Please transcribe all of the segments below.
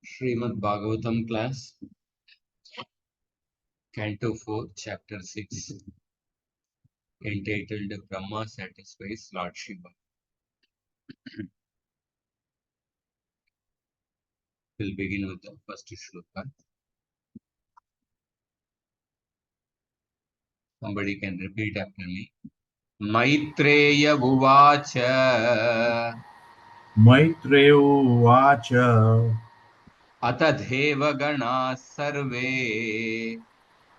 Srimad Bhagavatam class, Canto 4, Chapter 6, entitled Brahma Satisfies Lord Shiva. We'll begin with the first shloka. Somebody can repeat after me. Maitreya Uvacha Maitreya Uvacha Ata Devagana Sarve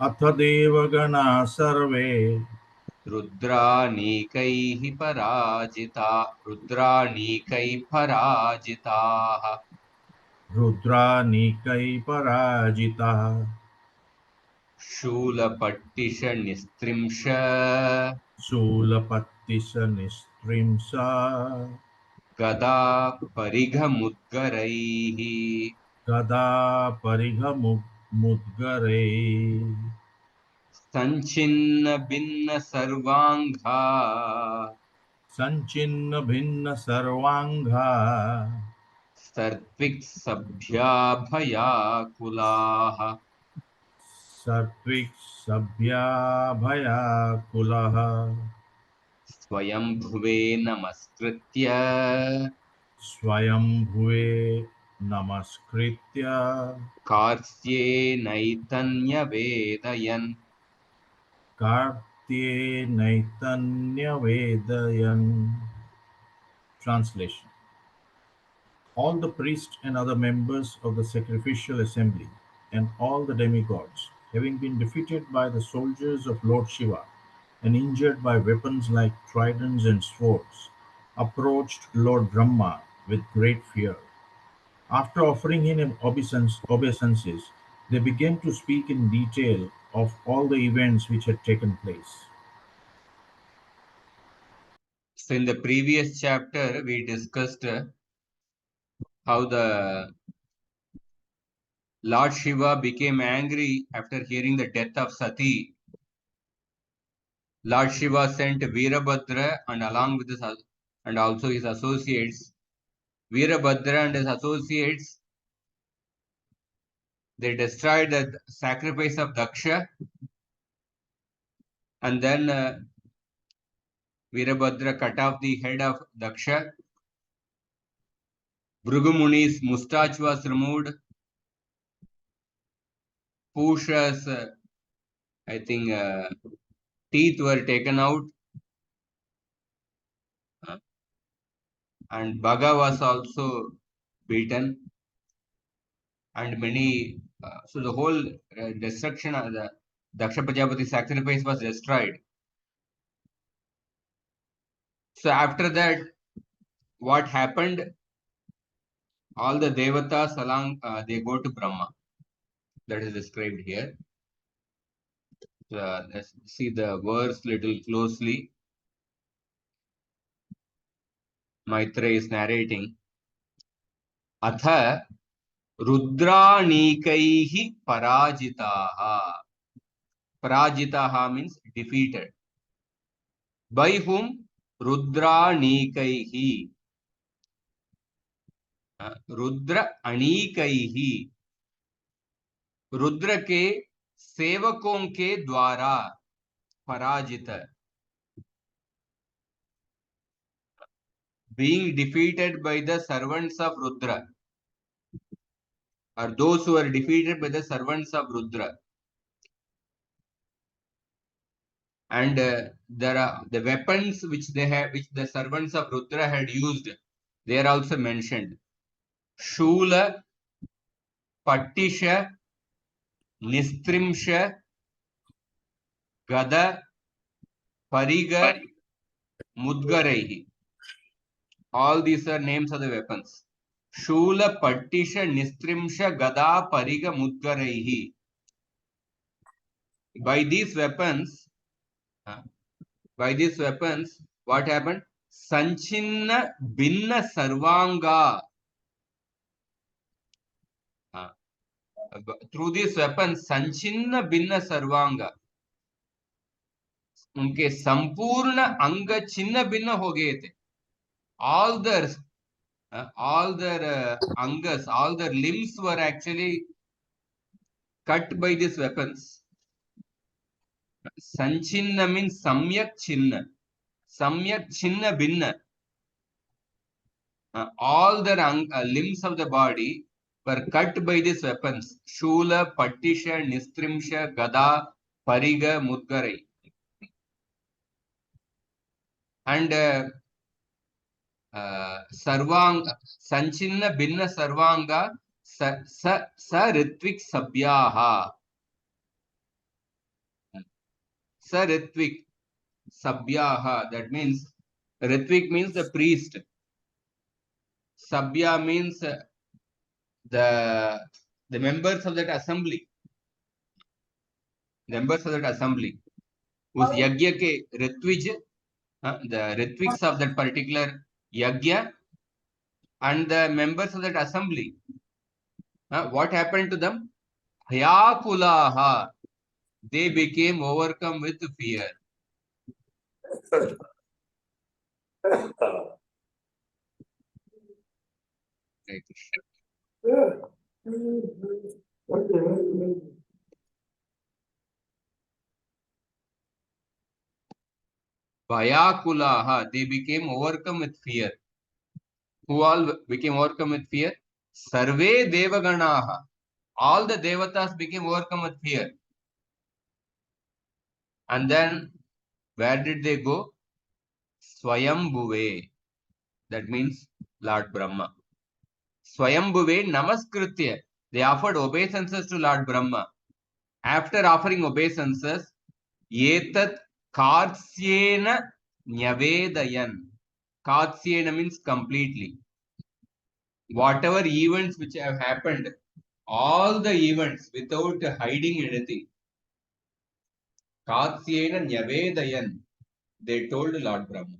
Atha Devagana Sarve Rudranīkaihi parājitā Rudranikai Parajita Shūlapattisha Nistrimsha Sulapattisha Nistrimsa Gada Parighamudgaraihi Gada Parigha Mudgare Sanchinna Binna Sarvangha Sanchinna Bhinna Sarvangha Sartvik Sabhyabhaya Kulaha Sartvik Sabhya Bhaya Kulaha Swayambhuve Namaskritya Swayambhuve Namaskritya Karsye Naitanya Vedayan. Kartye Naitanya Vedayan. Translation. All the priests and other members of the sacrificial assembly and all the demigods, having been defeated by the soldiers of Lord Shiva and injured by weapons like tridents and swords, approached Lord Brahma with great fear. After offering him obeisances, they began to speak in detail of all the events which had taken place. So in the previous chapter, we discussed how the Lord Shiva became angry after hearing the death of Sati. Lord Shiva sent Veerabhadra and along with his and also his associates. Veerabhadra and his associates, they destroyed the sacrifice of Daksha, and then Veerabhadra cut off the head of Daksha. Bhrigu Muni's mustache was removed. Pusha's, I think, teeth were taken out. And Bhaga was also beaten. And many, so the whole destruction of the Daksha Prajapati sacrifice was destroyed. So after that, what happened? All the devatas along, they go to Brahma. That is described here. Let's see the verse little closely. Maitreya is narrating. Atha Rudranīkaihi parajitaha. Parajitaha means defeated. By whom? Rudranīkaihi. Rudra अनीकैहि. Rudra के सेवकों के द्वारा पराजित. Being defeated by the servants of Rudra, or those who are defeated by the servants of Rudra. And there are the weapons which they have, which the servants of Rudra had used, they are also mentioned. Shula, Pattisha, Nistrimsha, Gada, Pariga, Mudgaraihi. All these are names of the weapons. Shula, Pattisha, Nistrimsha, Gada, Pariga, Mudgaraihi. By these weapons, what happened? Sanchinna Binna Sarvanga. Through these weapons, Sanchinna Binna Sarvanga. उनके संपूर्ण अंग छिन्न भिन्न हो गए थे. All the all their angas, all their limbs were actually cut by these weapons. Sanchinna means samyak chinna. Samyak chinna binna. All their limbs of the body were cut by these weapons. Shula, Pattisha, Nistrimsha, Gada, Pariga, Mudgarai. And Sarvang, Sanchinna Binna Sarvanga, Sa Ritvik Sabhyaha. Sa Ritvik Sabhyaha. That means, Ritvik means the priest. Sabhya means the members of that assembly. Members of that assembly. Whose yagya ke Ritvij, the Ritviks of that particular yagya and the members of that assembly. What happened to them? Hayakulaha. They became overcome with fear. Vayakulaha, they became overcome with fear. Who all became overcome with fear? Sarve Devaganaha. All the devatas became overcome with fear. And then, where did they go? Swayambhuve. That means Lord Brahma. Swayambhuve Namaskritya. They offered obeisances to Lord Brahma. After offering obeisances, Etat Karsyena Nyavedayan. Karsyena means completely. Whatever events which have happened, all the events without hiding anything. Karsyena Nyavedayan. They told Lord Brahma.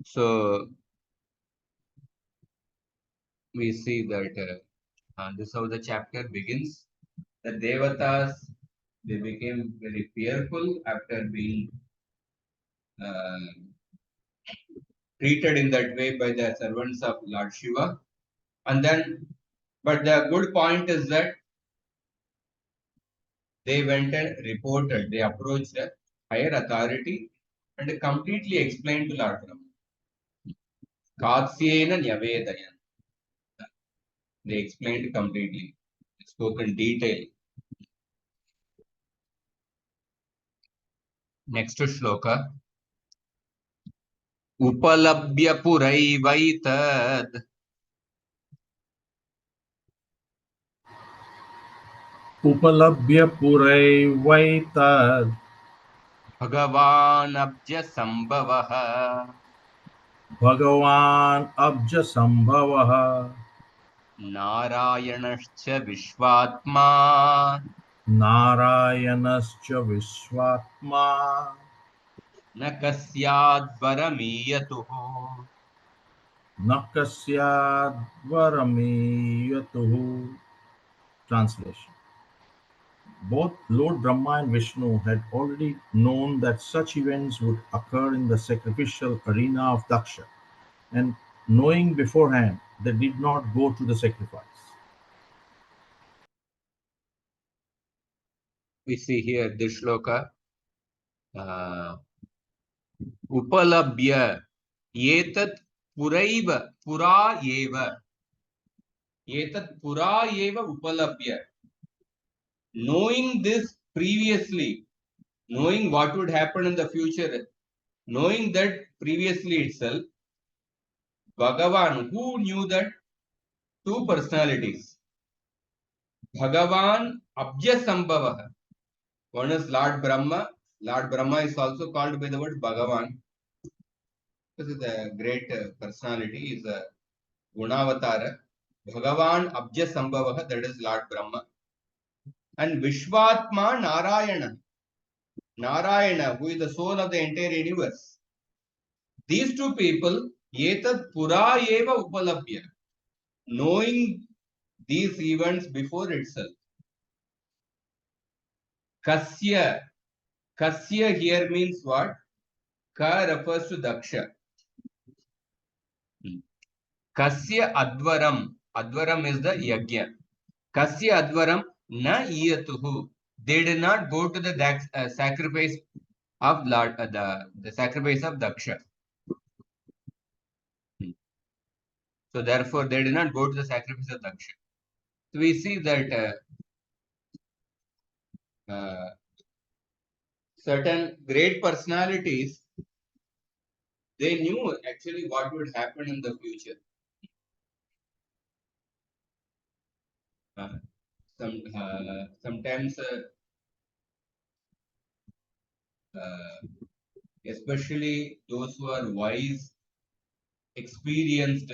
So we see that this is how the chapter begins. The devatas, they became very fearful after being treated in that way by the servants of Lord Shiva. And then, but the good point is that they went and reported, they approached a higher authority and completely explained to Lord Brahma. Katsyena Nyavedayan. They explained completely, spoke in detail. Next shloka. Upalabhya puraivaitad Upalabhya puraivaitad Bhagavan abja sambhavaha Bhagavan abja sambhavaha Narayanascha Vishwatma Narayanascha Vishwatma Nakasyad Varamiyatuhu. Nakasyadvaramiyatuhu. Translation. Both Lord Brahma and Vishnu had already known that such events would occur in the sacrificial arena of Daksha, and knowing beforehand, they did not go to the sacrifice. We see here this shloka. Upalabhya Etat Puraiva Pura Eva. Etat Pura Eva Upalabhya. Knowing this previously, knowing what would happen in the future, knowing that previously itself, Bhagavan, who knew that? Two personalities. Bhagavan Abja Sambhavaha. One is Lord Brahma. Lord Brahma is also called by the word Bhagavan. This is a great personality, is a Gunavatara. Bhagavan Abja Sambhavaha, that is Lord Brahma. And Vishwatma Narayana. Narayana, who is the soul of the entire universe. These two people, Etat Pura Eva Upalabhya, knowing these events before itself. Kasya. Kasya here means what? Ka refers to Daksha. Kasya advaram. Advaram is the yajna. Kasya advaram na iyatuhu. They did not go to the sacrifice of Lord, the sacrifice of Daksha. So therefore, they did not go to the sacrifice of Daksha. So we see that certain great personalities, they knew actually what would happen in the future. Uh, sometimes, especially those who are wise, experienced,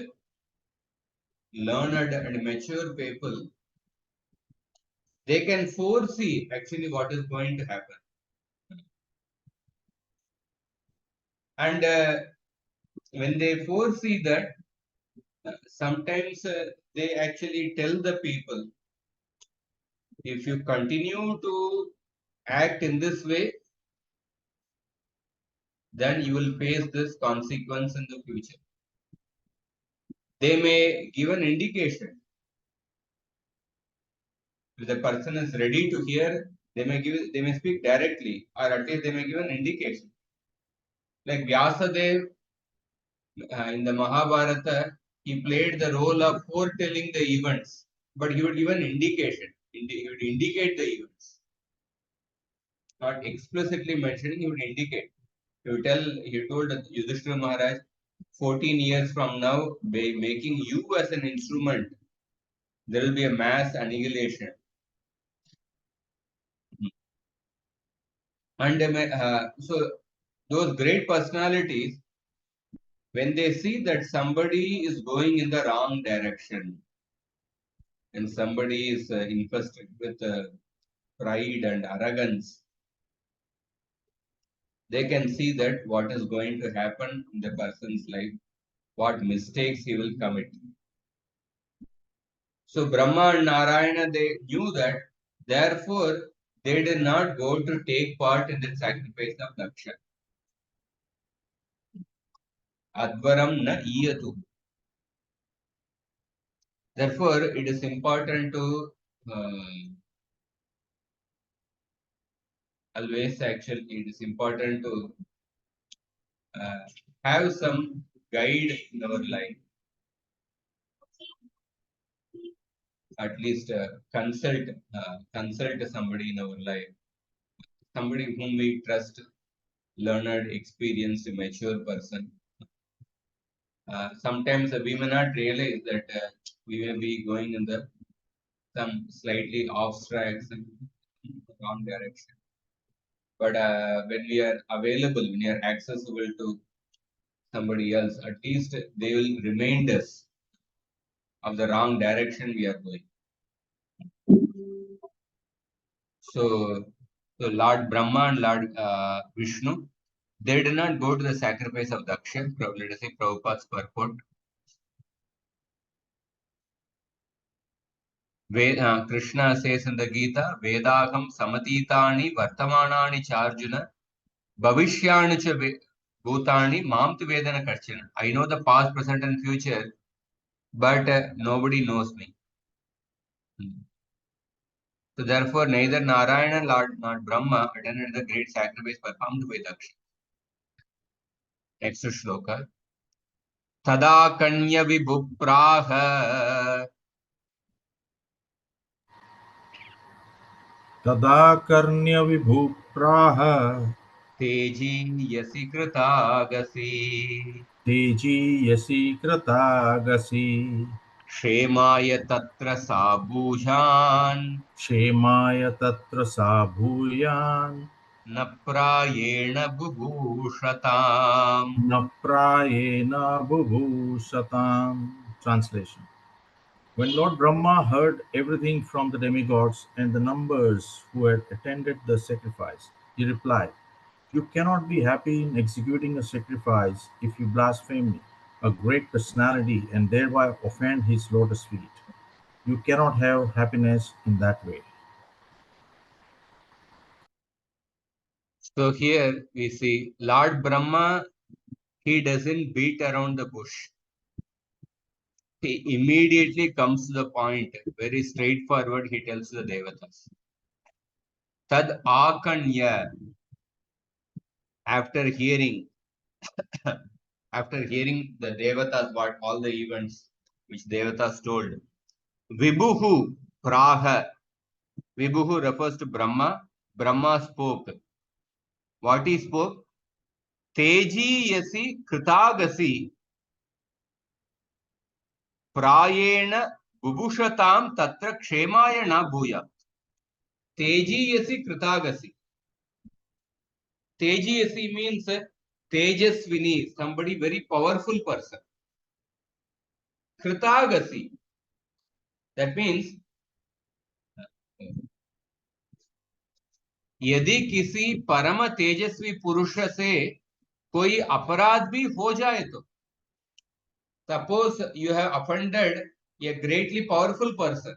learned, and mature people, they can foresee actually what is going to happen. And when they foresee that, sometimes they actually tell the people, if you continue to act in this way, then you will face this consequence in the future. They may give an indication. If the person is ready to hear, they may speak directly, or at least they may give an indication. Like Vyasadev in the Mahabharata, he played the role of foretelling the events, but he would give an indication. He would indicate the events, not explicitly mentioning. He would indicate. He told Yudhishthira Maharaj, 14 years from now, by making you as an instrument, there will be a mass annihilation. And so those great personalities, when they see that somebody is going in the wrong direction and somebody is infested with pride and arrogance, they can see that what is going to happen in the person's life, what mistakes he will commit. So Brahma and Narayana, they knew that, therefore they did not go to take part in the sacrifice of Daksha. Advaram na iyatu. Therefore, it is important to always actually, it is important to uh, have some guide in our life. At least consult somebody in our life, somebody whom we trust, learned, experienced, mature person. Sometimes we may not realize that we may be going in the some slightly off tracks and wrong direction. But when we are available, when we are accessible to somebody else, at least they will remind us of the wrong direction we are going. So, so Lord Brahma and Lord Vishnu, they did not go to the sacrifice of Daksha. Let us say Prabhupada's purport. Krishna says in the Gita, Vedaham samatitani vartamanani charjuna bhavishyani cha bhutani mam tu vedana karchana. I know the past, present and future, but nobody knows me. So therefore, neither Narayana nor Brahma attended the great sacrifice performed by Daksha. Next shloka. Tada kanya vibhupraha Tada karnya vibhupraha teji yasi kritagasi teji yasi kratagasi क्षेमाय तत्र साबूजान् क्षेमाय तत्र साभूयान् न प्रायेण बुभूषताम्. न prayena bubhusatam. Translation. When Lord Brahma heard everything from the demigods and the numbers who had attended the sacrifice, he replied, "You cannot be happy in executing a sacrifice if you blaspheme a great personality and thereby offend his lotus feet. You cannot have happiness in that way." So here we see Lord Brahma, he doesn't beat around the bush. He immediately comes to the point, very straightforward. He tells the devatas, Tad akanya, after hearing after hearing the devatas, what all the events which devatas told, Vibhuhu praha. Vibhuhu refers to Brahma. Brahma spoke. What he spoke? Teji yasi kritagasi prayena bubushatam tatra kshemaya na bhuya. Teji yasi kritagasi. Teji yasi means Tejaswini, somebody very powerful person. Kritagasi, that means यदि किसी परम तेजस्वी पुरुष से कोई अपराध भी हो जाए तो, suppose you have offended a greatly powerful person,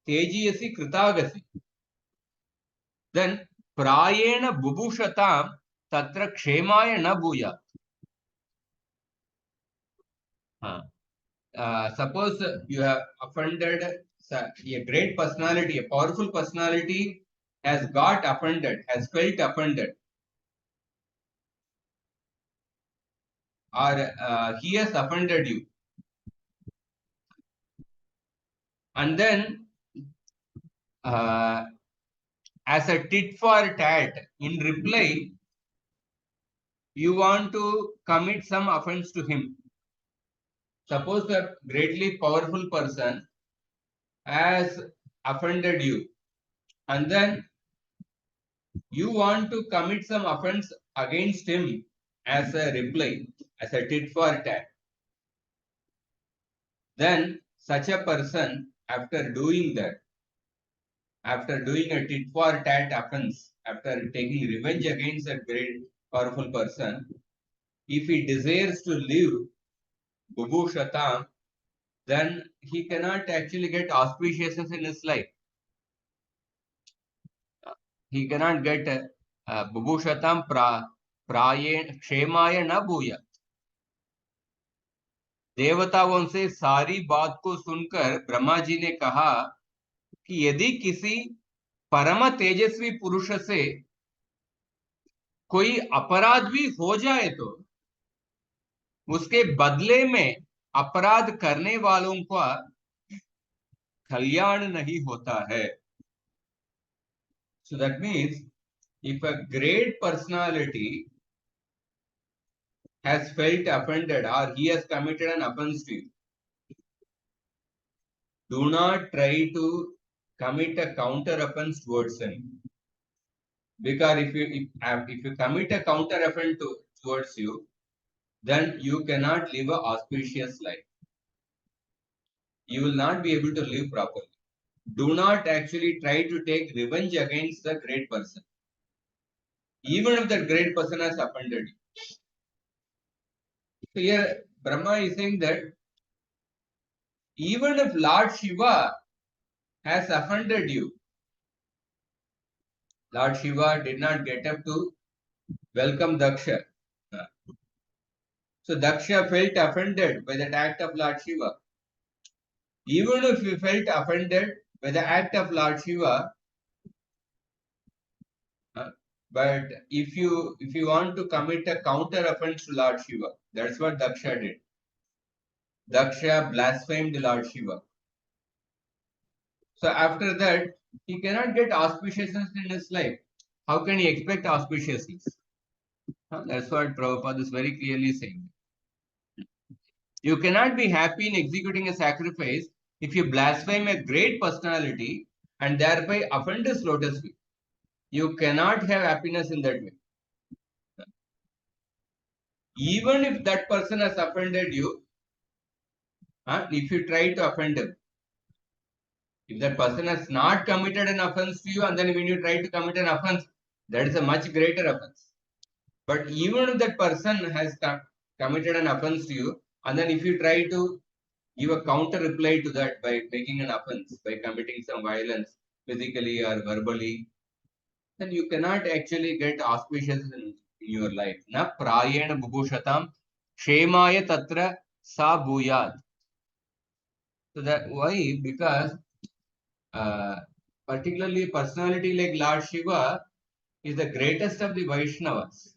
tejiyasi kritagasi, then prayena bubushatam tatra kshemaya na bhuya. Suppose you have offended a great personality, a powerful personality has got offended, has felt offended, or he has offended you, and then as a tit for tat, in reply, you want to commit some offense to him. Suppose a greatly powerful person has offended you, and then you want to commit some offense against him as a reply, as a tit for tat. Then such a person, after doing that, after doing a tit for tat offense, after taking revenge against that great powerful person, if he desires to live bubushatam, then he cannot actually get auspiciousness in his life. He cannot get bubushatam prayen kshemaya na bhuya. देवताओं से सारी बात को सुनकर ब्रह्मा जी ने कहा कि यदि किसी परम तेजस्वी पुरुष से कोई अपराध भी हो जाए तो उसके बदले में अपराध करने वालों का कल्याण नहीं होता है. So that means if a great personality has felt offended or he has committed an offense to you, do not try to commit a counter offense towards him. Because if you commit a counter offense towards you, then you cannot live an auspicious life. You will not be able to live properly. Do not actually try to take revenge against the great person, even if the great person has offended you. So here Brahma is saying that even if Lord Shiva has offended you, Lord Shiva did not get up to welcome Daksha. So Daksha felt offended by that act of Lord Shiva. Even if you felt offended by the act of Lord Shiva, but if you want to commit a counter offense to Lord Shiva, that's what Daksha did. Daksha blasphemed Lord Shiva. So after that, he cannot get auspiciousness in his life. How can he expect auspiciousness? That's what Prabhupada is very clearly saying. You cannot be happy in executing a sacrifice if you blaspheme a great personality and thereby offend his lotus feet. You cannot have happiness in that way. Even if that person has offended you, if you try to offend him, if that person has not committed an offense to you and then when you try to commit an offense, that is a much greater offense. But even if that person has committed an offense to you, and then if you try to give a counter reply to that by making an offense, by committing some violence, physically or verbally, then you cannot actually get auspicious in your life. Na prayena bubushatam shemaya tatra sa bhuyat. So that why? Because particularly personality like Lord Shiva is the greatest of the Vaishnavas.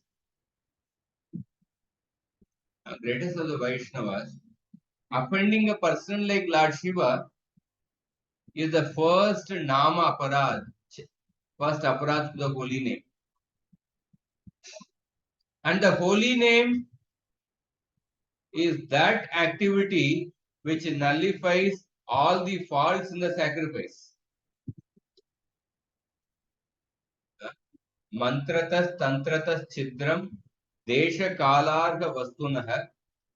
Greatest of the Vaishnavas. Offending a person like Lord Shiva is the first Nama Aparad, first Aparad to the holy name. And the holy name is that activity which nullifies all the faults in the sacrifice. Mantratas tantratas chidram desha kalarga vastunah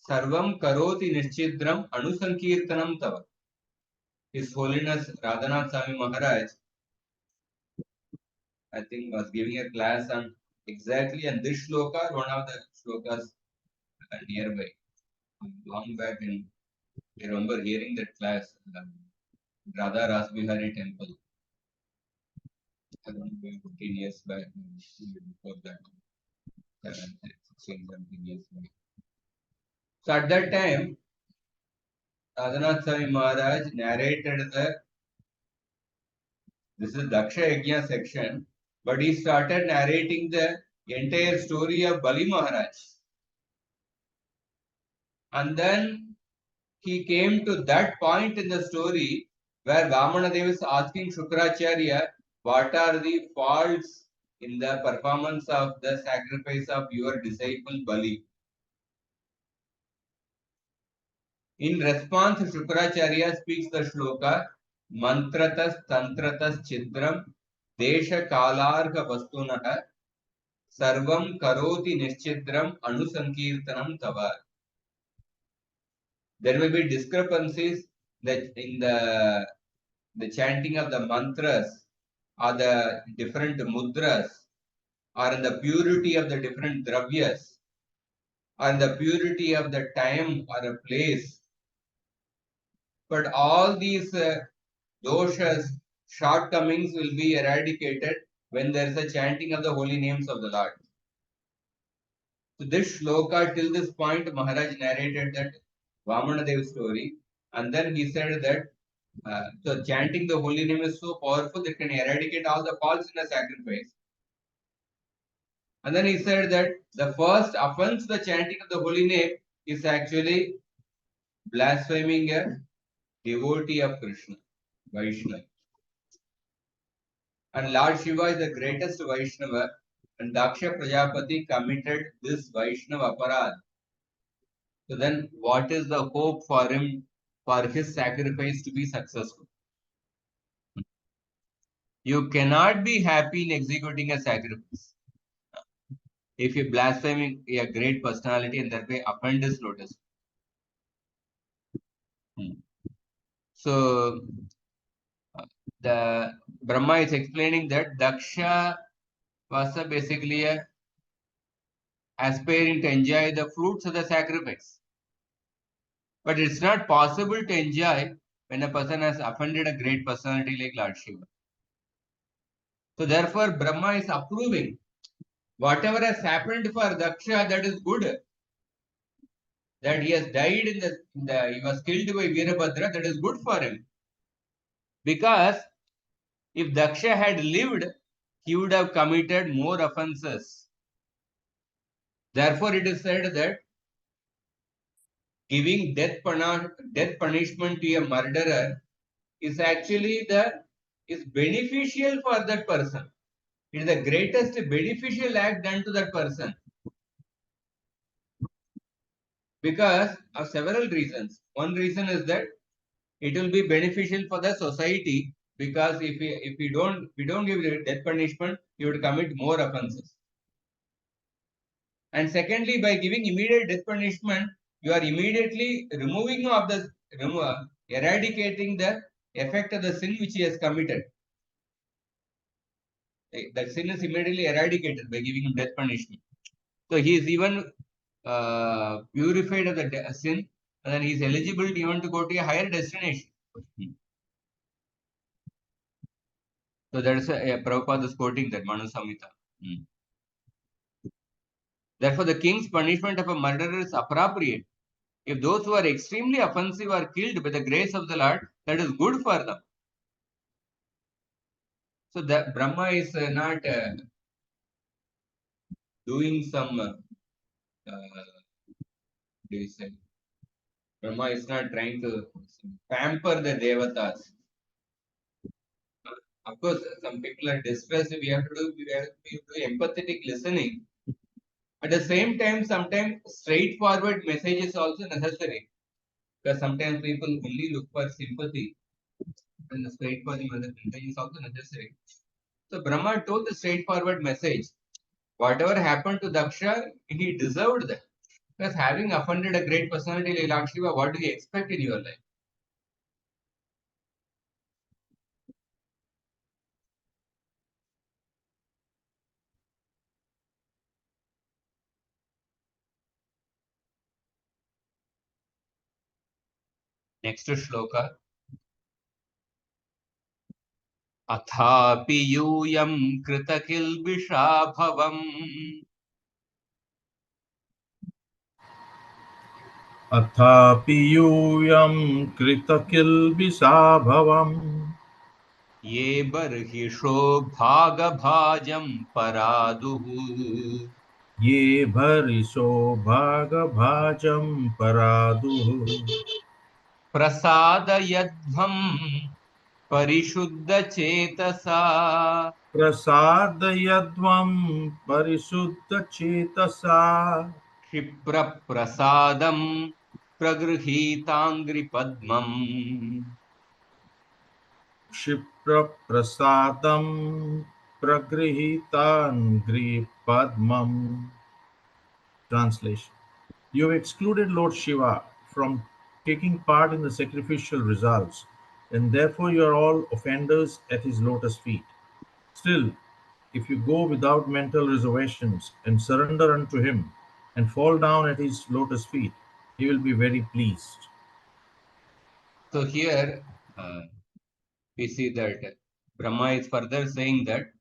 sarvam karoti nischidram anusankirtanam tava. His Holiness Radhanath Swami Maharaj, I think, was giving a class on exactly on this shloka, one of the shlokas nearby. Long back, and I remember hearing that class, Radha Rasbihari Temple. I don't know, 15 years back, before that, 16, 17 years back. So at that time, Radhanath Swami Maharaj narrated this is Daksha Yajna section, but he started narrating the entire story of Bali Maharaj. And then he came to that point in the story where Vamanadev is asking Shukracharya, what are the faults in the performance of the sacrifice of your disciple Bali? In response, Shukracharya speaks the shloka, Mantratas Tantratas Chidram Desha Kalarga Vastunah Sarvam Karoti Nischidram Anusankirtanam Tava. There may be discrepancies that in the chanting of the mantras or the different mudras or in the purity of the different dravyas or in the purity of the time or a place. But all these doshas, shortcomings will be eradicated when there is a chanting of the holy names of the Lord. So this shloka till this point Maharaj narrated that Vamanadev story, and then he said that so chanting the holy name is so powerful that it can eradicate all the faults in a sacrifice. And then he said that the first offense, the chanting of the holy name, is actually blaspheming a devotee of Krishna, Vaishnava. And Lord Shiva is the greatest Vaishnava, and Daksha Prajapati committed this Vaishnava aparad. So then, what is the hope for him, for his sacrifice to be successful? You cannot be happy in executing a sacrifice if you blaspheming a great personality and thereby offend his lotus. So the Brahma is explaining that Daksha was basically aspiring to enjoy the fruits of the sacrifice. But it's not possible to enjoy when a person has offended a great personality like Lord Shiva. So therefore, Brahma is approving whatever has happened for Daksha, that is good. That he has died he was killed by Veerabhadra, that is good for him. Because if Daksha had lived, he would have committed more offenses. Therefore, it is said that giving death punishment to a murderer is actually is beneficial for that person. It is the greatest beneficial act done to that person because of several reasons. One reason is that it will be beneficial for the society because if we don't give death punishment, you would commit more offenses. And secondly, by giving immediate death punishment, you are immediately eradicating the effect of the sin which he has committed. That sin is immediately eradicated by giving him death punishment. So he is even purified of the sin, and then he is eligible to even to go to a higher destination. So that is Prabhupada is quoting that Manu Samhita. Therefore, the king's punishment of a murderer is appropriate. If those who are extremely offensive are killed by the grace of the Lord, that is good for them. So that Brahma is not doing some, do you say, Brahma is not trying to pamper the devatas. Of course, some people are distressed. We have to do empathetic listening. At the same time, sometimes straightforward message is also necessary. Because sometimes people only look for sympathy, and the straightforward message is also necessary. So Brahma told the straightforward message. Whatever happened to Daksha, he deserved that. Because having offended a great personality like Lord Shiva, what do you expect in your life? Next shloka. अथापि यूयं कृतकिल्बिषा भवम् अथापि यूयं कृतकिल्बिषाभवम् ये बर्हिषो भागभाजं परादुः ये भरिशो भागभाजं परादुः प्रसादयध्वं परिशुद्धचेतसा प्रसादयध्वं परिशुद्धचेतसा क्षिप्रप्रसादं प्रगृहीताङ्घ्रिपद्मम् क्षिप्रप्रसादं प्रगृहीताङ्घ्रिपद्मम्. Translation. You have excluded Lord Shiva from taking part in the sacrificial results, and therefore you are all offenders at his lotus feet. Still, if you go without mental reservations and surrender unto him and fall down at his lotus feet, he will be very pleased. So here we see that Brahma is further saying that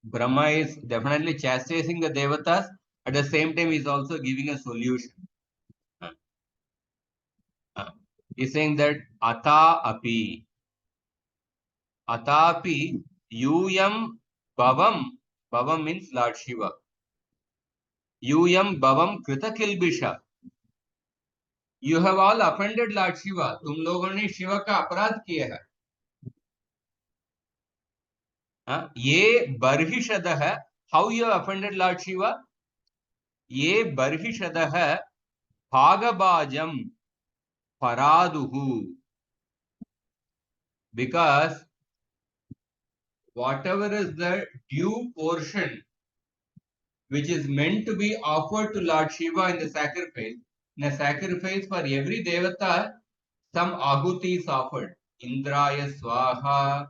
Brahma is definitely chastising the devatas. At the same time, he is also giving a solution. Uh, uh, He's saying that atapi yuyam bhavam means Lord Shiva. Yuyam bhavam kritakilbisha. You have all offended Lord Shiva. तुम लोगों ने शिवा का अपराध किया है. ये बर्हिषदः. How you have offended Lord Shiva? ये बर्हिषदः भागभाजम paraduhu. Because whatever is the due portion which is meant to be offered to Lord Shiva in a sacrifice for every devata, some ahuti is offered. Indraya swaha,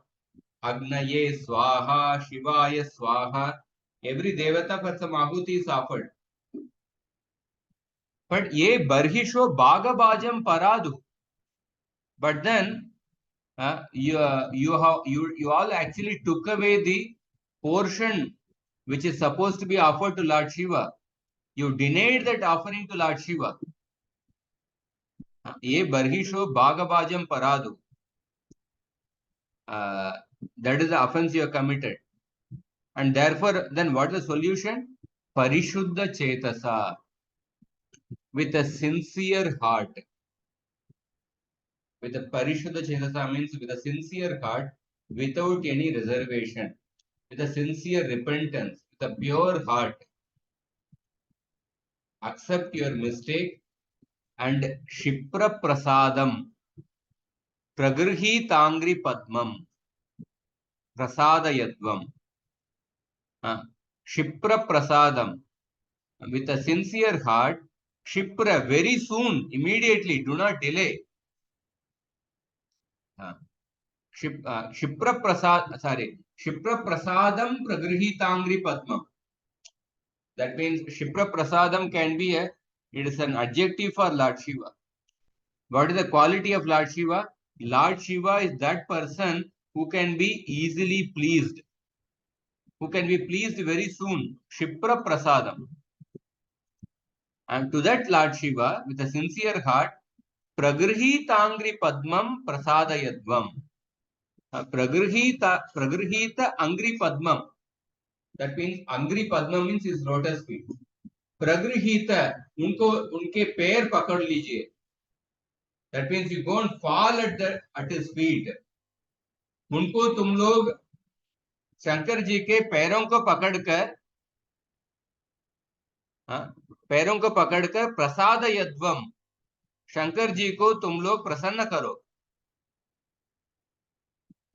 Agnaye swaha, Shivaya swaha. Every devata for some ahuti is offered. But ye barhisho bhagabhajam paradu. But then you all actually took away the portion which is supposed to be offered to Lord Shiva. You denied that offering to Lord Shiva. Ye barhisho bhagabhajam paradu. That is the offense you have committed. And therefore, then what is the solution? Parishuddha chetasa. With a sincere heart. With a parishuddha chetasa means with a sincere heart, without any reservation. With a sincere repentance, with a pure heart. Accept your mistake and Shipra Prasadam Pragrhi Padmam Prasadayadvam. Shipra Prasadam, with a sincere heart, Shipra, very soon, immediately, do not delay. Shipra Prasadam Pragrhi Padmam. That means Shipra Prasadam can be it is an adjective for Lord Shiva. What is the quality of Lord Shiva? Lord Shiva is that person who can be easily pleased, who can be pleased very soon. Shipra Prasadam. And to that Lord Shiva, with a sincere heart, Pragrihita Padmam Prasadayadvam. Pragrihita Angri Padmam. That means Angri Padmam means his lotus feet. Pragrihita, unke pair pakad lijiye. That means you go and fall at his feet. उनको तुम लोग शंकर जी के पैरों को पकड़कर पैरों को पकड़कर प्रसाद यद्वम शंकर जी को तुम लोग प्रसन्न करो.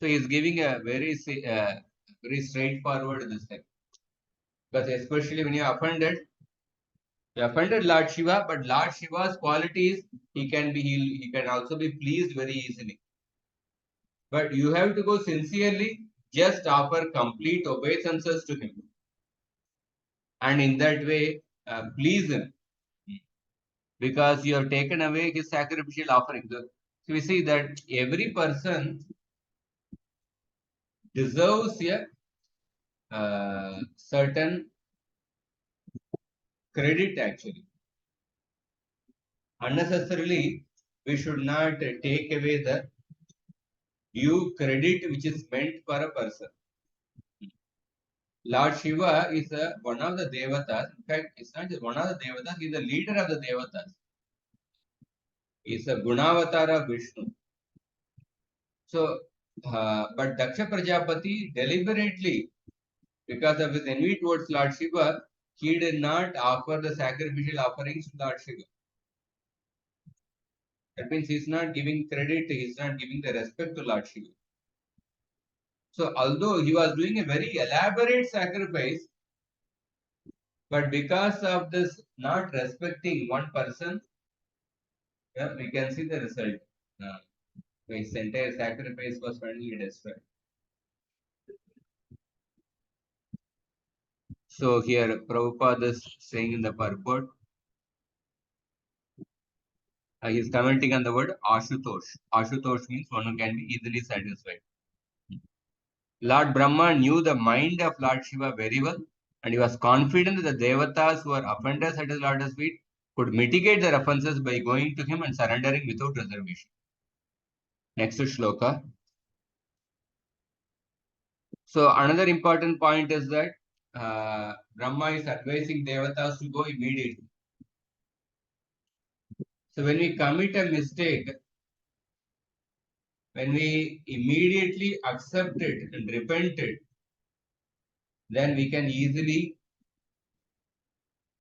So he is giving a very straightforward this thing. Because especially when you offended Lord Shiva, but Lord Shiva's qualities, he can also be pleased very easily. But you have to go sincerely, just offer complete obeisances to him. And in that way, please him. Because you have taken away his sacrificial offering. So we see that every person deserves a certain credit actually. Unnecessarily, we should not take away the due credit which is meant for a person. Lord Shiva is one of the devatas. In fact, it's not just one of the devatas, he is the leader of the devatas. He is a Gunavatara Vishnu. So, but Daksha Prajapati deliberately, because of his envy towards Lord Shiva, he did not offer the sacrificial offerings to Lord Shiva. That means he is not giving credit, he is not giving the respect to Lord Shiva. So, although he was doing a very elaborate sacrifice, but because of this not respecting one person, we can see the result. His entire sacrifice was finally destroyed. So here Prabhupada is saying in the purport, he is commenting on the word Ashutosh. Ashutosh means one who can be easily satisfied. Lord Brahma knew the mind of Lord Shiva very well, and he was confident that the devatas who are offenders at his lotus feet could mitigate their offenses by going to him and surrendering without reservation. Next shloka. So another important point is that Brahma is advising devatas to go immediately. So when we commit a mistake, when we immediately accept it and repent it, then we can easily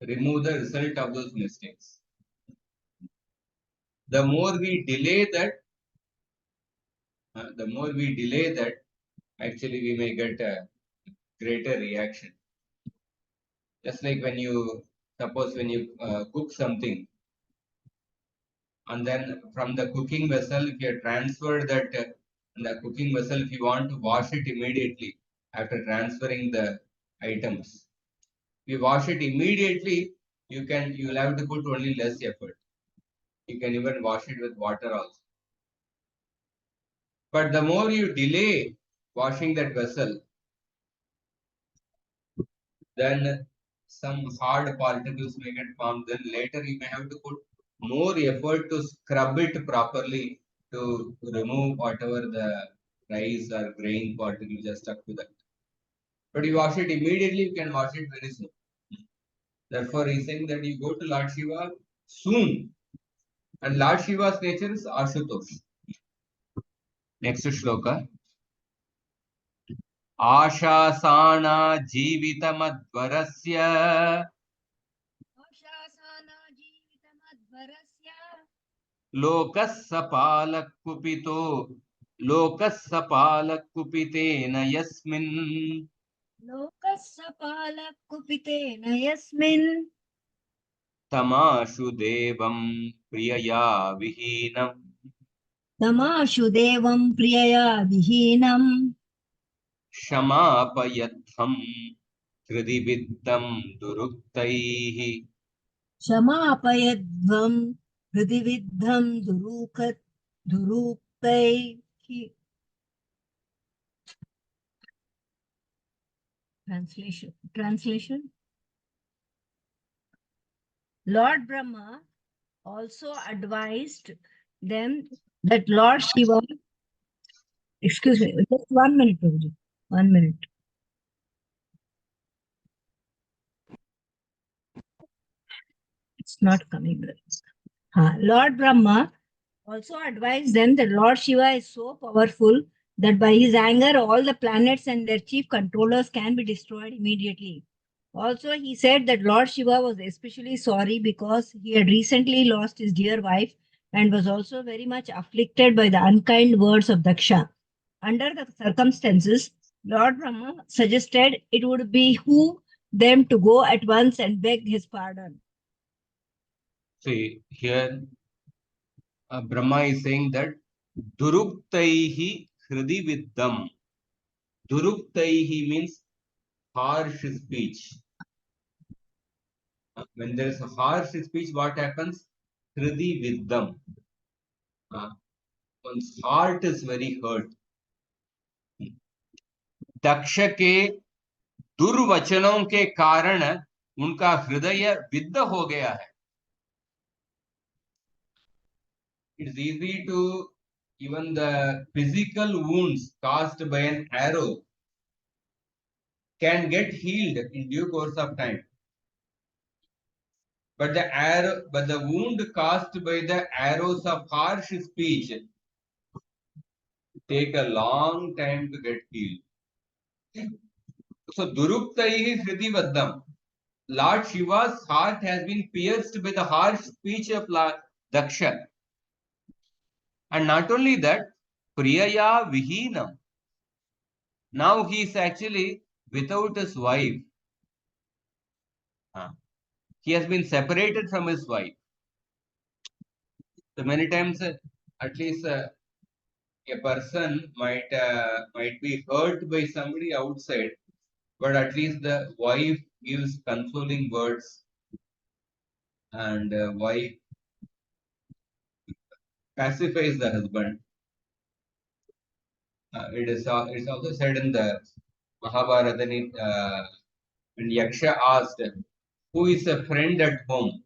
remove the result of those mistakes. The more we delay that, actually we may get a greater reaction. Just like when you cook something, and then from the cooking vessel, if you transfer that the cooking vessel, if you want to wash it immediately after transferring the items, if you wash it immediately, you will have to put only less effort. You can even wash it with water also. But the more you delay washing that vessel, then some hard particles may get formed. Then later you may have to put more effort to scrub it properly to remove whatever the rice or grain particles are stuck to that. But you wash it immediately, you can wash it very soon. Therefore, he is saying that you go to Lord Shiva soon. And Lord Shiva's nature is Ashutosh. Next shloka. आशासाना जीवितमध्वरस्य लोकस्सपालकुपितेन यस्मिन् तमाशु देवं प्रियया विहीनम् क्षमापयध्वं हृदि विद्धं दुरुक्तैः Translation. Lord Brahma also advised them that Lord Shiva, excuse me, just 1 minute, Prabhuji, 1 minute. It's not coming. Lord Brahma also advised them that Lord Shiva is so powerful that by his anger, all the planets and their chief controllers can be destroyed immediately. Also, he said that Lord Shiva was especially sorry because he had recently lost his dear wife and was also very much afflicted by the unkind words of Daksha. Under the circumstances, Lord Brahma suggested it would behoove them to go at once and beg his pardon. See, here Brahma is saying that Duruktaihi Hridi Viddam. Duruktaihi means harsh speech. When there is a harsh speech, what happens? Hridi Viddam. One's heart is very hurt. दक्ष के दुर्वचनों के कारण उनका हृदय विद्ध हो गया है. It's easy to even the physical wounds caused by an arrow can get healed in due course of time. But the wound caused by the arrows of harsh speech take a long time to get healed. So Duruktai Hridivaddam. Lord Shiva's heart has been pierced by the harsh speech of Daksha. And not only that, Priyaya Vihinam. Now he is actually without his wife. He has been separated from his wife. So many times, at least a person might be hurt by somebody outside, but at least the wife gives consoling words, and wife pacifies the husband. It's also said in the Mahabharata when Yaksha asked, "Who is a friend at home?"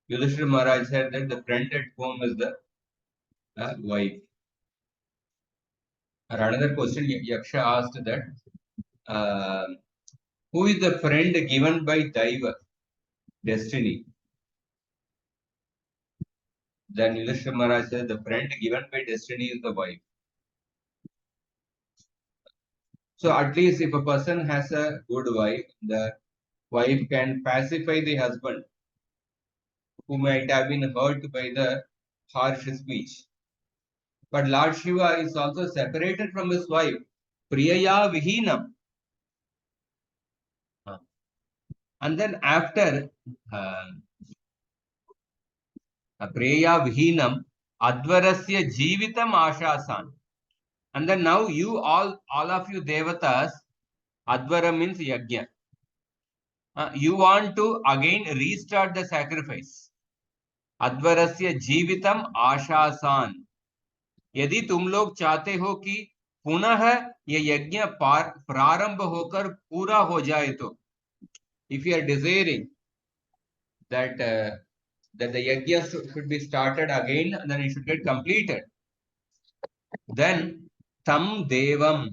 Yudhishthira Maharaj said that the friend at home is the wife. Or another question Yaksha asked that, uh, who is the friend given by Daiva, destiny? Then Yudhishthira Maharaj said the friend given by destiny is the wife. So at least if a person has a good wife, the wife can pacify the husband who might have been hurt by the harsh speech. But Lord Shiva is also separated from his wife. Priyaya Vihinam. And then after Priyaya Vihinam, Advarasya Jeevitam Ashasan. And then now you all of you devatas, Advara means Yajna. You want to again restart the sacrifice. Advarasya Jeevitam Ashasan. यदि तुम लोग चाहते हो कि पुनः ये यज्ञ प्रारंभ होकर पूरा हो जाए तो, if you are desiring that that the yajna should be started again and then it should get completed, then tam devam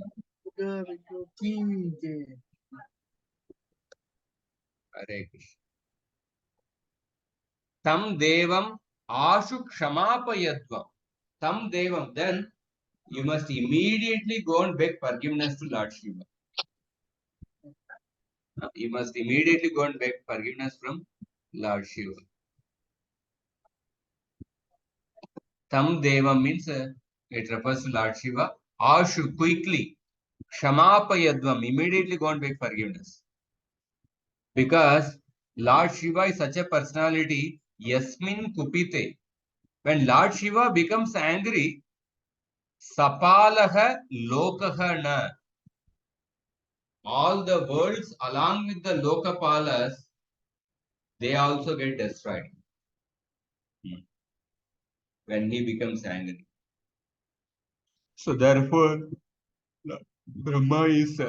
tam devam ashu kshamapayattvam. Tam devam, then you must immediately go and beg forgiveness to Lord Shiva. You must immediately go and beg forgiveness from Lord Shiva. Tam devam means it refers to Lord Shiva. Ashu, quickly. Kshamapayattvam, immediately go and beg forgiveness. Because Lord Shiva is such a personality, Yasmin Kupite. When Lord Shiva becomes angry, Sapalaha Lokaha na. All the worlds along with the Lokapalas, they also get destroyed when he becomes angry. So therefore, Brahma is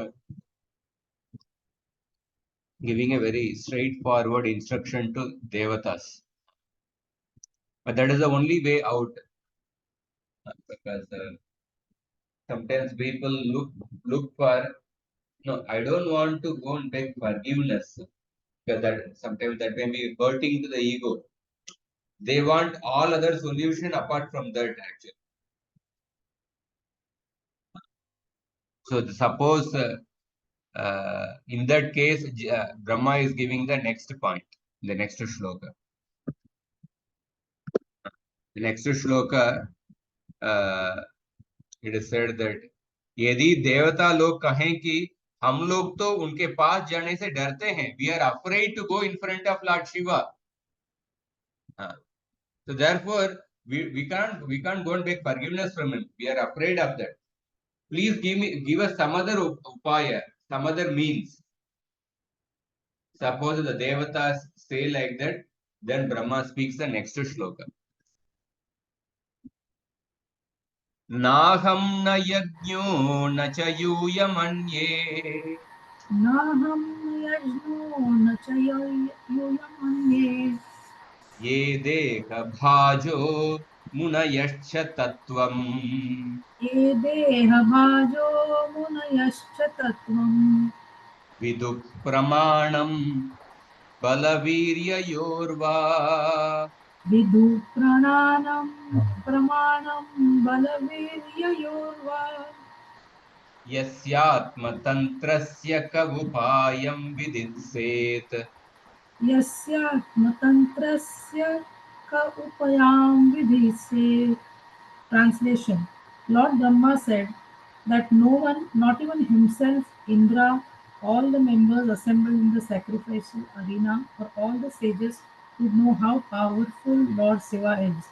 giving a very straightforward instruction to devatas. But that is the only way out, because sometimes people look for, no, I don't want to go and beg forgiveness, because that sometimes that may be hurting to the ego. They want all other solution apart from that actually. So suppose in that case, Brahma is giving the next point, the next shloka. The next shloka, it is said that यदि देवता लोग कहें कि हम लोग तो उनके पास जाने से डरते हैं, we are afraid to go in front of Lord Shiva. So therefore, we can't go and beg forgiveness from him. We are afraid of that. Please give us some other upaya, some other means. Suppose the devatas say like that, then Brahma speaks the next shloka. Naham na yajno na cha yuyamanye. नाहं यज्ञो न च यूयमन्ये Ye deha bhajo munayascha tattvam. ये देहभाजो मुनयश्च तत्त्वम् Viduk pramanam balaviryayorva. विदुप्राणानं प्रमाणं बलवीर्ययोर्वा यस्यात्मतन्त्रस्य कवुपायं विदित्सेत्. यस्यात्मतन्त्रस्य क उपयां विधिसेत्. Translation. Lord Brahma said that no one, not even himself, Indra, all the members assembled in the sacrificial arena, or all the sages would know how powerful Lord Shiva is.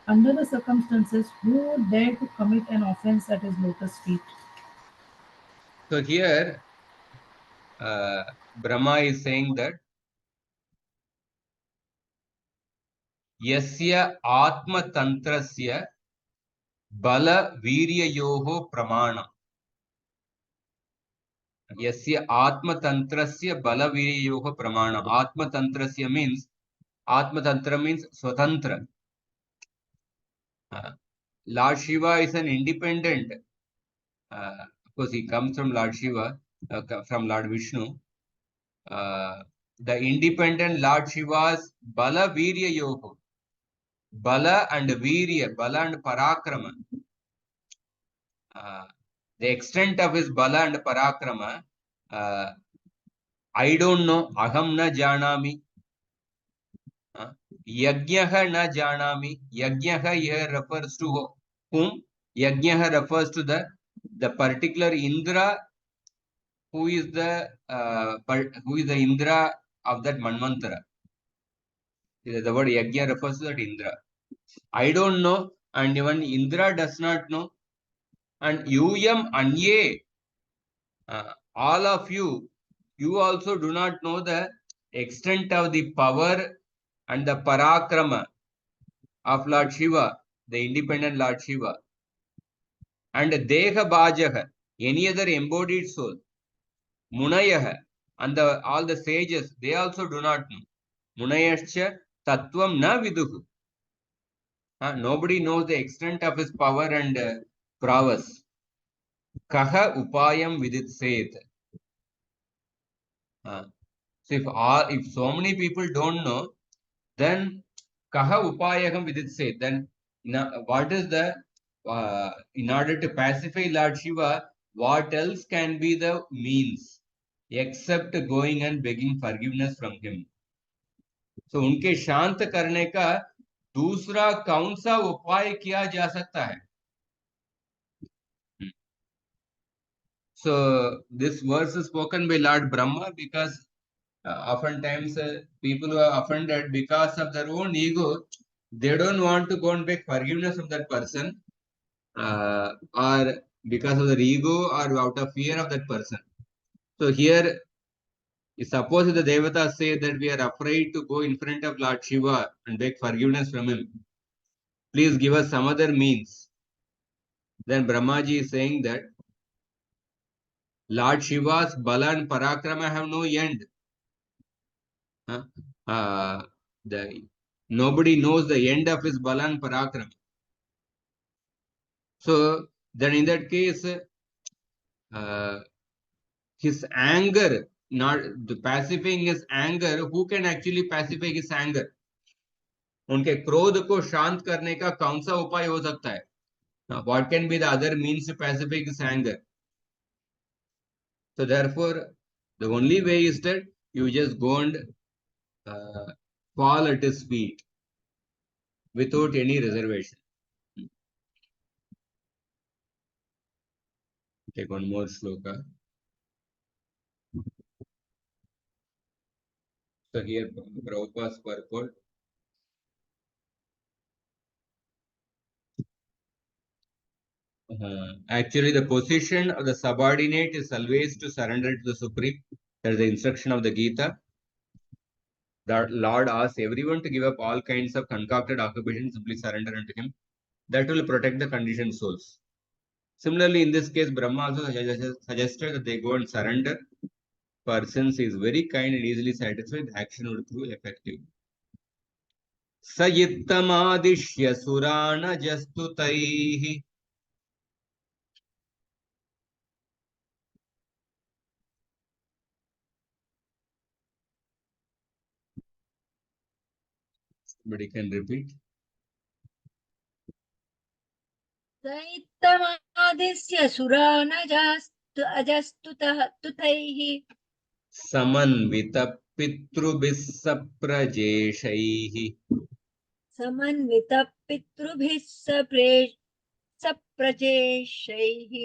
Under the circumstances, who would dare to commit an offense at his lotus feet? So here, Brahma is saying that Yasya Atma Tantrasya Bala Viryayoho Pramana. Yasya Atma Tantrasya Bala Viryayoho Pramana. Atma Tantrasya means, Atma Tantra means Swatantra. Lord Shiva is an independent. Of course, he comes from Lord Shiva, from Lord Vishnu. The independent Lord Shiva's Bala Virya Yoho. Bala and Virya, Bala and Parakrama. The extent of his Bala and Parakrama, I don't know. Aham na janami. Yajnaha na janami. Yajnaha here refers to whom? Yajnaha refers to the particular Indra who is the Indra of that Manvantara. The word Yajna refers to that Indra. I don't know, and even Indra does not know. And Yuyam Anye, all of you also do not know the extent of the power and the Parakrama of Lord Shiva, the independent Lord Shiva. And Deha Bhajaha, any other embodied soul. Munayaha, and all the sages, they also do not know. Munayascha Tattvam na viduhu. Nobody knows the extent of his power and prowess. Kaha upayam viditset. So if so many people don't know, then kaha upayam viditset. Then what is the in order to pacify Lord Shiva, what else can be the means except going and begging forgiveness from him? So उनके शांत करने का दूसरा कौन सा उपाय किया जा सकता है? So this verse is spoken by Lord Brahma because oftentimes people who are offended because of their own ego, they don't want to go and beg forgiveness from that person, or because of their ego or out of fear of that person. So here, suppose the devatas say that we are afraid to go in front of Lord Shiva and beg forgiveness from him. Please give us some other means. Then Brahmaji is saying that Lord Shiva's Bala and Parakrama have no end. nobody knows the end of his Balan Parakram. So then in that case, his anger, not the pacifying his anger, who can actually pacify his anger? उनके क्रोध को शांत करने का कौन सा उपाय हो सकता है? What can be the other means to pacify his anger? So therefore, the only way is that you just go and fall at his feet without any reservation. Take one more shloka. So here Prabhupada's purport. Actually, the position of the subordinate is always to surrender to the Supreme. That is the instruction of the Gita. The Lord asks everyone to give up all kinds of concocted occupations, simply surrender unto Him. That will protect the conditioned souls. Similarly, in this case, Brahma also suggested that they go and surrender. For since he is very kind and easily satisfied, the action would prove effective. Sayittamādishya surāna jastutaihi. Somebody can repeat. Saittamādisya surānajastu ajastutaihi. Samanvita pitrubhis saprajeshaihi. Samanvita pitrubhis saprajeshaihi.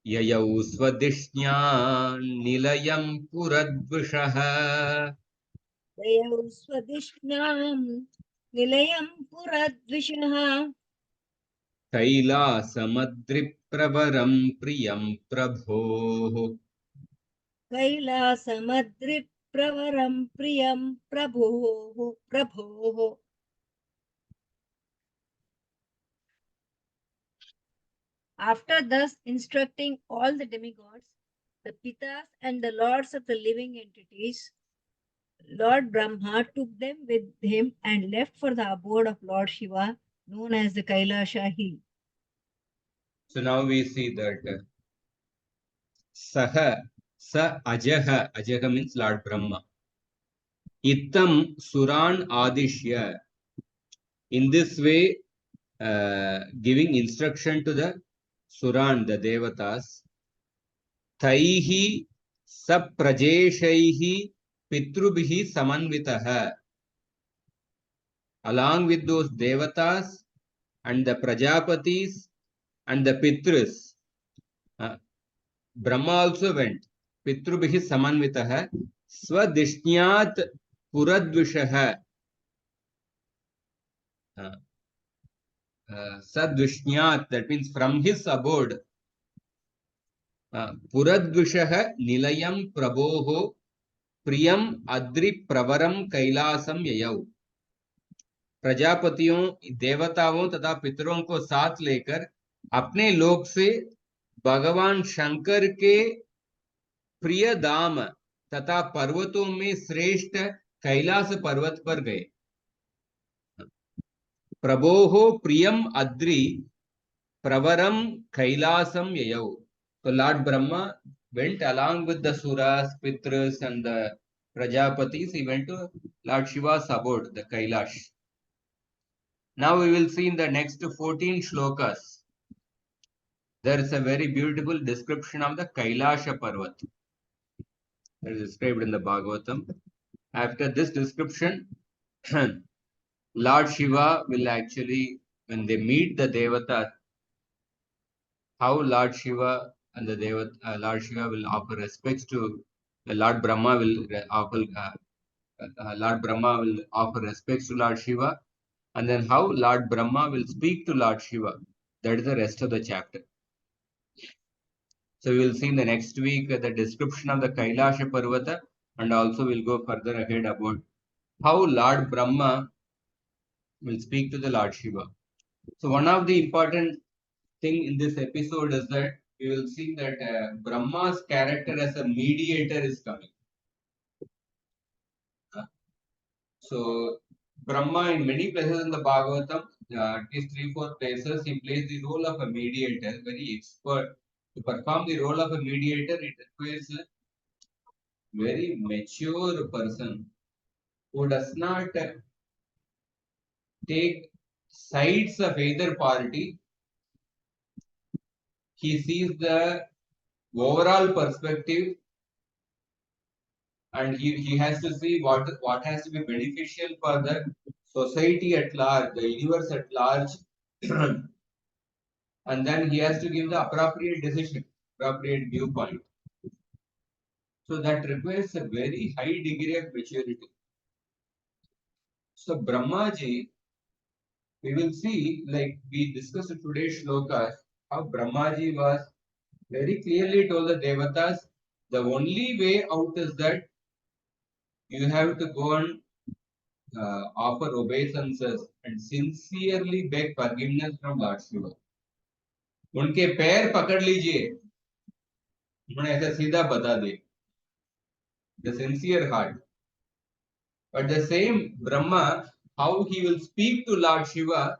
Yayau swadishnya nilayam puradvishaha. Yayau swadishnam nilayam puradvishaha. Kailasamadripravaram priyam prabhoh. Kailasamadripravaram priyam prabhoh. After thus instructing all the demigods, the Pitas and the lords of the living entities, Lord Brahma took them with him and left for the abode of Lord Shiva, known as the Kailasha hill. So now we see that Saha, Ajaha means Lord Brahma. Ittam Suran Adishya. In this way, giving instruction to the Suran, the devatas, Taihi Saprajeshaihi Pitrubhihi Samanvitaha. Along with those devatas and the Prajapatis and the Pitras, Brahma also went. Pitrubhihi Samanvitaha Swadishnyat Puradvishaha. Sadvishnyat, that means from his abode. Puradvishaha Nilayam Prabhoho Priyam Adri Pravaram Kailasam Yayau. प्रजापतियों देवताओं तथा पितरों को साथ लेकर अपने लोक से भगवान शंकर के प्रिय धाम तथा पर्वतों में श्रेष्ठ कैलास पर्वत पर गए. प्रभोः प्रियम अद्रि प्रवरम कैलासम ययौ. So Lord Brahma went along with the Suras, Pitras and the Prajapatis. He went to Lord Shiva's abode, the Kailash. Now we will see in the next 14 shlokas. There is a very beautiful description of the Kailasha Parvat. That is described in the Bhagavatam. After this description, Lord Shiva will actually, when they meet the Devata, how Lord Shiva and the Lord Shiva will offer respects to Lord Brahma will offer Lord Brahma will offer respects to Lord Shiva, and then how Lord Brahma will speak to Lord Shiva. That is the rest of the chapter. So we will see in the next week the description of the Kailasha Parvata, and also we'll go further ahead about how Lord Brahma will speak to the Lord Shiva. So one of the important thing in this episode is that we will see that Brahma's character as a mediator is coming. So Brahma in many places in the Bhagavatam, at least 3-4 places, he plays the role of a mediator, very expert. To perform the role of a mediator, it requires a very mature person who does not take sides of either party. He sees the overall perspective and he has to see what has to be beneficial for the society at large, the universe at large, and then he has to give the appropriate decision, appropriate viewpoint. So that requires a very high degree of maturity. So Brahmaji, we will see, like we discussed today's shlokas, how Brahmaji was very clearly told the devatas, the only way out is that you have to go and offer obeisances and sincerely beg forgiveness from Lord Shiva. उनके पैर पकड़ लीजिए, उन्हें ऐसा सीधा बता दे. The sincere heart. But the same Brahma, how he will speak to Lord Shiva,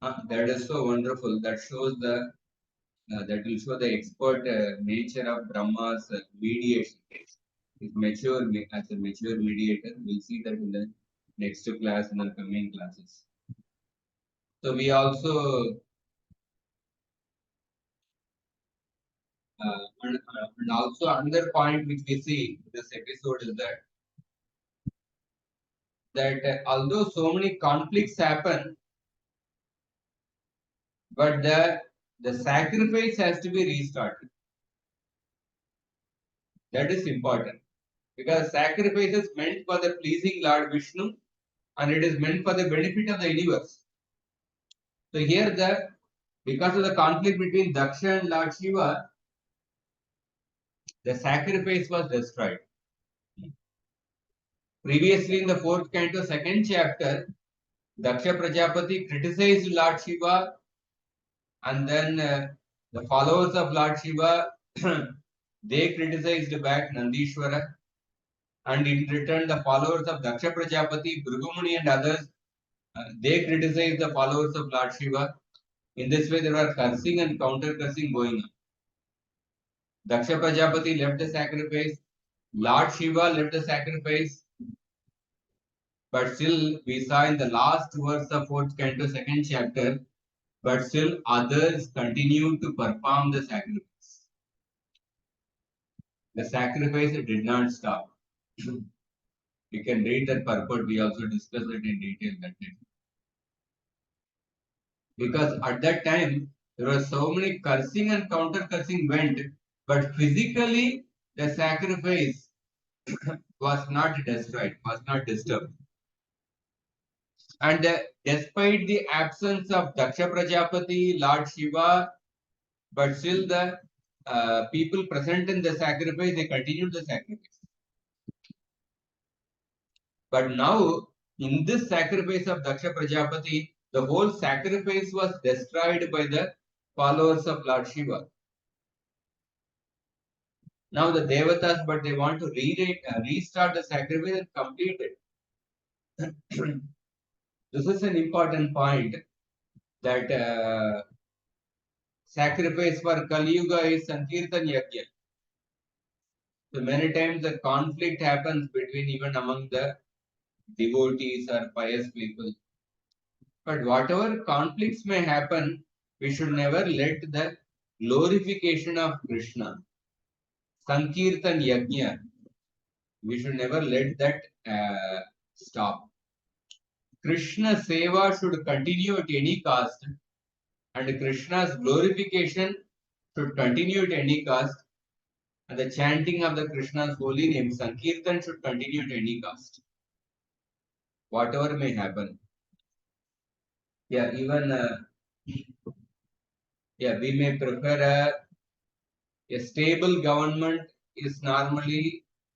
that is so wonderful. That shows that will show the expert nature of Brahma's mediation. Is mature as a mature mediator. We'll see that in the next class, in the coming classes. So we also and also another point which we see in this episode is that although so many conflicts happen, but the sacrifice has to be restarted. That is important because sacrifice is meant for the pleasing Lord Vishnu and it is meant for the benefit of the universe. So here because of the conflict between Daksha and Lord Shiva, the sacrifice was destroyed. Previously in the 4th canto, 2nd chapter, Daksha Prajapati criticized Lord Shiva and then the followers of Lord Shiva, they criticized back Nandishwara, and in return the followers of Daksha Prajapati, Bhrigumuni and others, they criticized the followers of Lord Shiva. In this way there were cursing and counter cursing going on. Daksha Prajapati left the sacrifice, Lord Shiva left the sacrifice, but still we saw in the last verse of 4th canto 2nd chapter, but still others continue to perform the sacrifice. The sacrifice did not stop. You can read that purport. We also discussed it in detail that day. Because at that time, there were so many cursing and counter cursing went, but physically the sacrifice was not destroyed, was not disturbed. And despite the absence of Daksha Prajapati, Lord Shiva, but still the people present in the sacrifice, they continued the sacrifice. But now, in this sacrifice of Daksha Prajapati, the whole sacrifice was destroyed by the followers of Lord Shiva. Now the devatas, but they want to restart the sacrifice and complete it. This is an important point that sacrifice for Kali Yuga is Sankirtan Yajna. So many times the conflict happens between even among the devotees or pious people. But whatever conflicts may happen, we should never let the glorification of Krishna, Sankirtan Yajna, we should never let that stop. Krishna Seva should continue at any cost, and Krishna's glorification should continue at any cost, and the chanting of the Krishna's holy name, Sankirtan, should continue at any cost. Whatever may happen. Yeah, even we may prefer a stable government is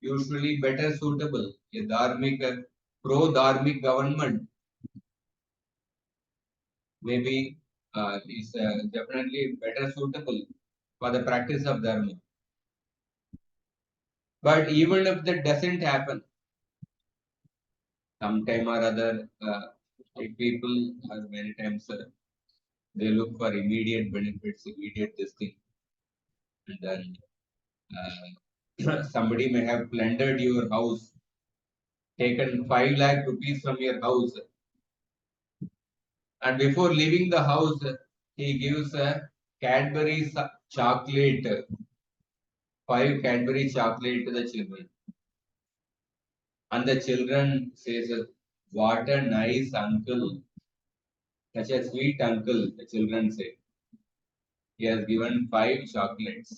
usually better suitable. A pro-dharmic government maybe is definitely better suitable for the practice of dharma. But even if that doesn't happen, sometime or other, like people are many times they look for immediate benefits, immediate this thing, and then somebody may have plundered your house, taken 5 lakh rupees from your house, and before leaving the house, he gives a Cadbury chocolate, 5 Cadbury chocolate to the children. And the children says, "What a nice uncle, such a sweet uncle." The children say, "He has given 5 chocolates."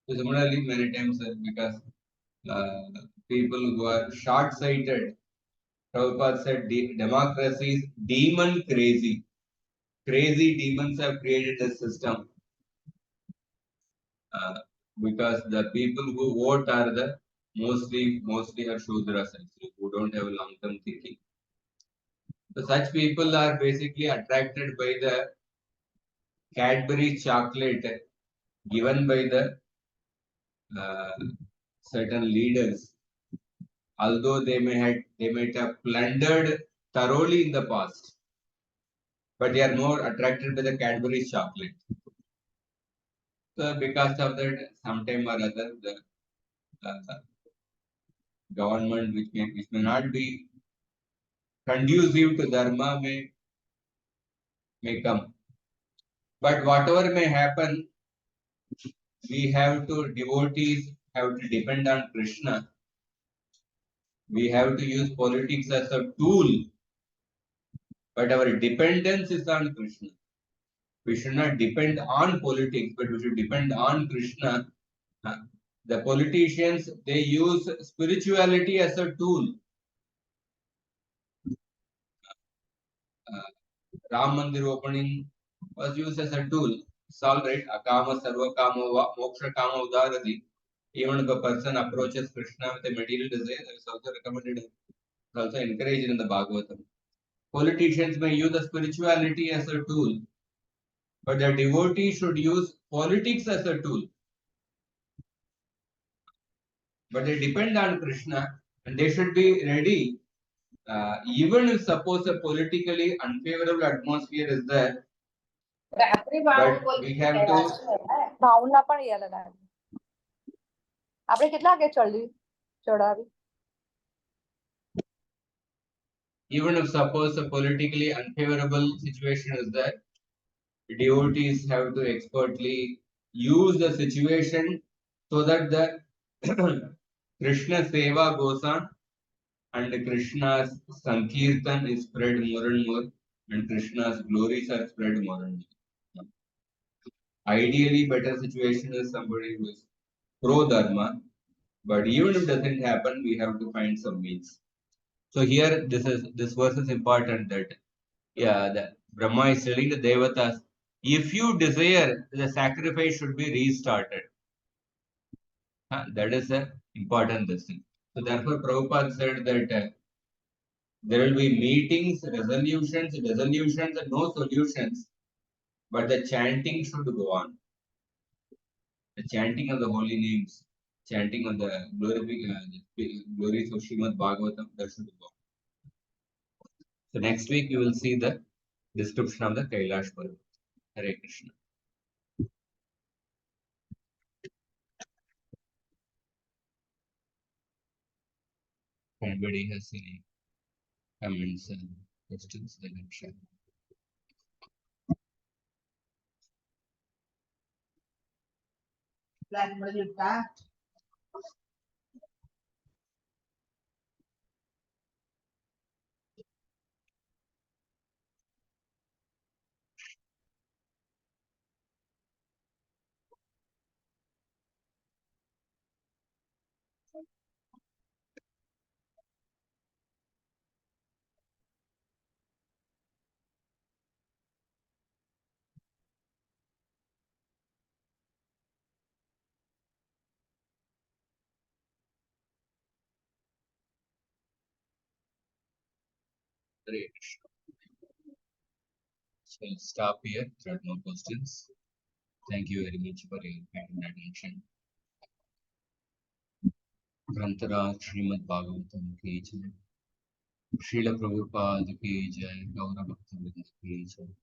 So similarly, many times because uh, people who are short-sighted, Prabhupada said, democracy is demon crazy. Crazy demons have created a system uh, because the people who vote are the mostly are Shudras actually, who don't have long-term thinking. So such people are basically attracted by the Cadbury chocolate given by the uh, certain leaders, although they might have plundered thoroughly in the past, but they are more attracted by the Cadbury chocolate. So because of that, sometime or other, the government, which may not be conducive to dharma, may come. But whatever may happen, we have to devotees have to depend on Krishna. We have to use politics as a tool, but our dependence is on Krishna. We should not depend on politics, but we should depend on Krishna. Uh, The politicians, they use spirituality as a tool. Ram Mandir opening was used as a tool. It's all right. Akama sarva kama moksha kama udarati. Even if a person approaches Krishna with a material desire, that is also recommended. It's also encouraged in the Bhagavatam. Politicians may use the spirituality as a tool, but the devotee should use politics as a tool. But they depend on Krishna, and they should be ready. Even if suppose a politically unfavorable atmosphere is there, but we have to ભાવના પણ યાદ લાગે આપણે કેટલા આગે ચડાવી even if suppose a politically unfavorable situation is there, devotees have to expertly use the situation so that the Krishna Seva goes on and Krishna's Sankirtan is spread more and more and Krishna's glories are spread more and more. Ideally, better situation is somebody who is pro-dharma, but even if it doesn't happen, we have to find some means. So here, this verse is important that the Brahma is telling the devatas, if you desire, the sacrifice should be restarted. That is an important thing. So therefore, Prabhupada said that there will be meetings, resolutions, and no solutions, but the chanting should go on. The chanting of the holy names, chanting of the glories of Srimad Bhagavatam, that should go on. So next week you will see the description of the Kailash Parvat. Hare Krishna. If anybody has any comments and questions, they can share. Hare Krishna. So I'll stop here. There are no questions. Thank you very much for your kind attention. ग्रंथराज Shrimad Bhagavatam की जय। श्रील प्रभुपाद की जय। गौर भक्त वृंद की जय।